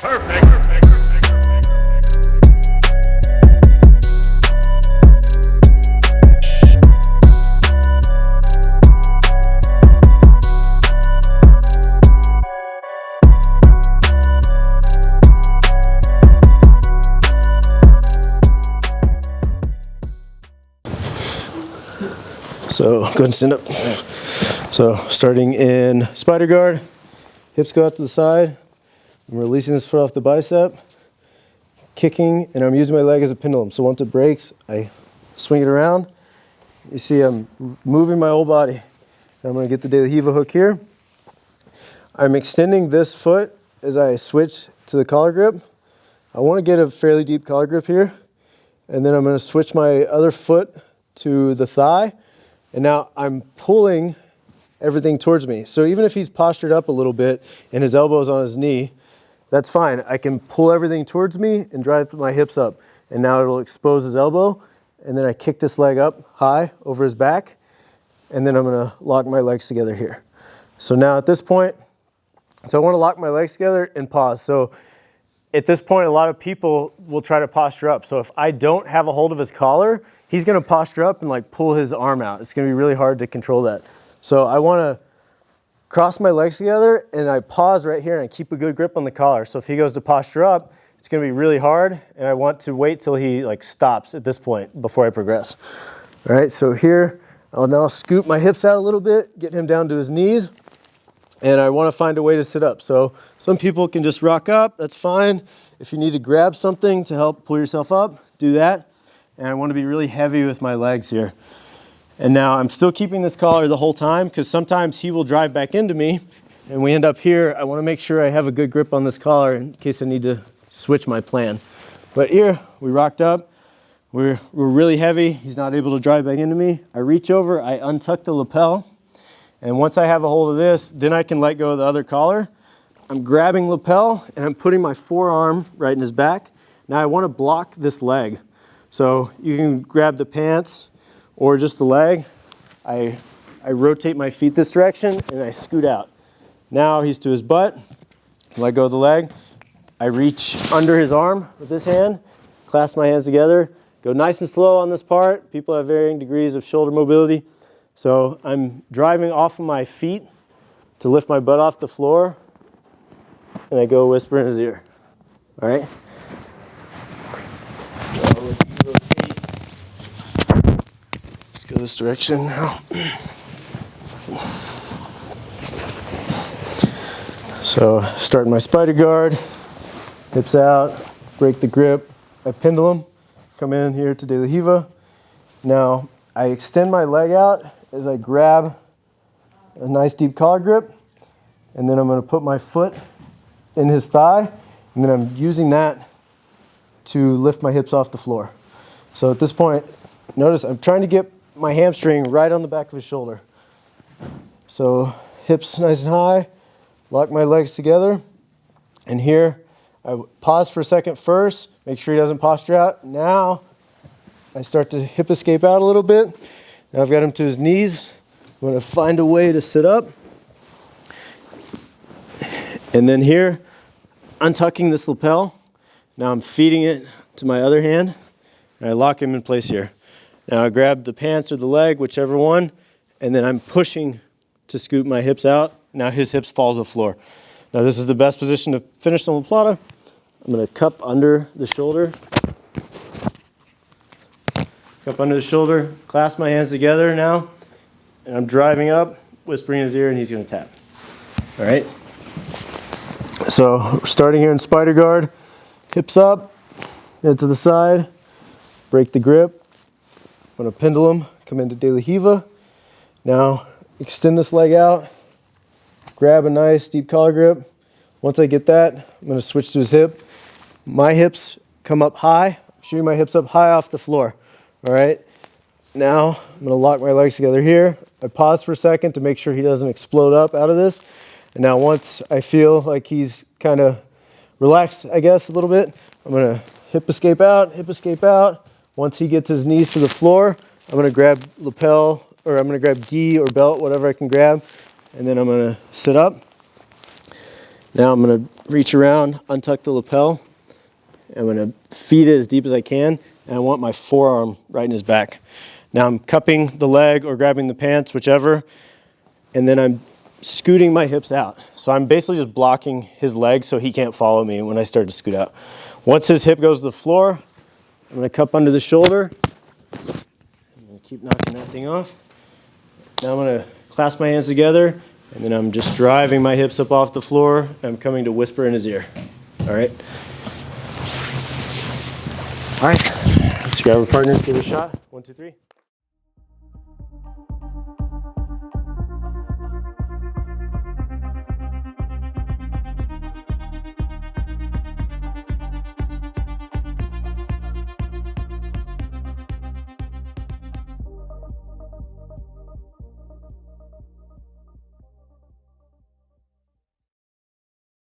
So go ahead and stand up. So starting in spider guard, hips go out to the side. I'm releasing this foot off the bicep, kicking, and I'm using my leg as a pendulum. So once it breaks, I swing it around. You see I'm moving my whole body. And I'm going to get the De La Riva hook here. I'm extending this foot as I switch to the collar grip. I want to get a fairly deep collar grip here. And then I'm going to switch my other foot to the thigh. And now I'm pulling everything towards me. So even if he's postured up a little bit and his elbow's on his knee, that's fine. I can pull everything towards me and drive my hips up. And now it'll expose his elbow. And then I kick this leg up high over his back. And then I'm going to lock my legs together here. So now at this point, so I want to lock my legs together and pause. So at this point, a lot of people will try to posture up. So if I don't have a hold of his collar, he's going to posture up and like pull his arm out. It's going to be really hard to control that. So I want to cross my legs together and I pause right here and I keep a good grip on the collar. So if he goes to posture up, it's going to be really hard. And I want to wait till he like stops at this point before I progress. All right, so here I'll now scoop my hips out a little bit, get him down to his knees. And I want to find a way to sit up. So some people can just rock up, that's fine. If you need to grab something to help pull yourself up, do that. And I want to be really heavy with my legs here. And now I'm still keeping this collar the whole time because sometimes he will drive back into me and we end up here. I want to make sure I have a good grip on this collar in case I need to switch my plan. But here, we rocked up. We're really heavy. He's not able to drive back into me. I reach over, I untuck the lapel. And once I have a hold of this, then I can let go of the other collar. I'm grabbing lapel and I'm putting my forearm right in his back. Now I want to block this leg. So you can grab the pants or just the leg. I rotate my feet this direction and I scoot out. Now he's to his butt. Let go of the leg. I reach under his arm with this hand, clasp my hands together, go nice and slow on this part. People have varying degrees of shoulder mobility. So I'm driving off of my feet to lift my butt off the floor, and I go whisper in his ear. All right? Let's go this direction now. So starting my spider guard, hips out, break the grip. I pendulum, come in here to De La Riva. Now I extend my leg out as I grab a nice deep collar grip, and then I'm going to put my foot in his thigh, and then I'm using that to lift my hips off the floor. So at this point, notice I'm trying to get my hamstring right on the back of his shoulder. So hips nice and high, lock my legs together, and here I pause for a second first, make sure he doesn't posture out. Now I start to hip escape out a little bit. Now I've got him to his knees. I'm going to find a way to sit up. And then here, untucking this lapel. Now I'm feeding it to my other hand, and I lock him in place here. Now I grab the pants or the leg, whichever one, and then I'm pushing to scoop my hips out. Now his hips fall to the floor. Now this is the best position to finish the Omoplata. I'm going to cup under the shoulder. Cup under the shoulder, clasp my hands together now, and I'm driving up, whispering in his ear, and he's going to tap. All right? So we're starting here in spider guard, hips up, head to the side, break the grip. I'm going to pendulum, come into De La Riva. Now extend this leg out, grab a nice deep collar grip. Once I get that, I'm going to switch to his hip. My hips come up high, I'm shooting my hips up high off the floor. All right, now I'm going to lock my legs together here. I pause for a second to make sure he doesn't explode up out of this. And now once I feel like he's kind of relaxed, I guess, a little bit, I'm going to hip escape out, hip escape out. Once he gets his knees to the floor, I'm going to grab lapel, or I'm going to grab gi or belt, whatever I can grab, and then I'm going to sit up. Now I'm going to reach around, untuck the lapel. I'm gonna feed it as deep as I can, and I want my forearm right in his back. Now I'm cupping the leg or grabbing the pants, whichever, and then I'm scooting my hips out. So I'm basically just blocking his leg so he can't follow me when I start to scoot out. Once his hip goes to the floor, I'm gonna cup under the shoulder. I'm gonna keep knocking that thing off. Now I'm gonna clasp my hands together, and then I'm just driving my hips up off the floor, and I'm coming to whisper in his ear. All right? All right, let's grab our partners, give it a shot. 1, 2, 3.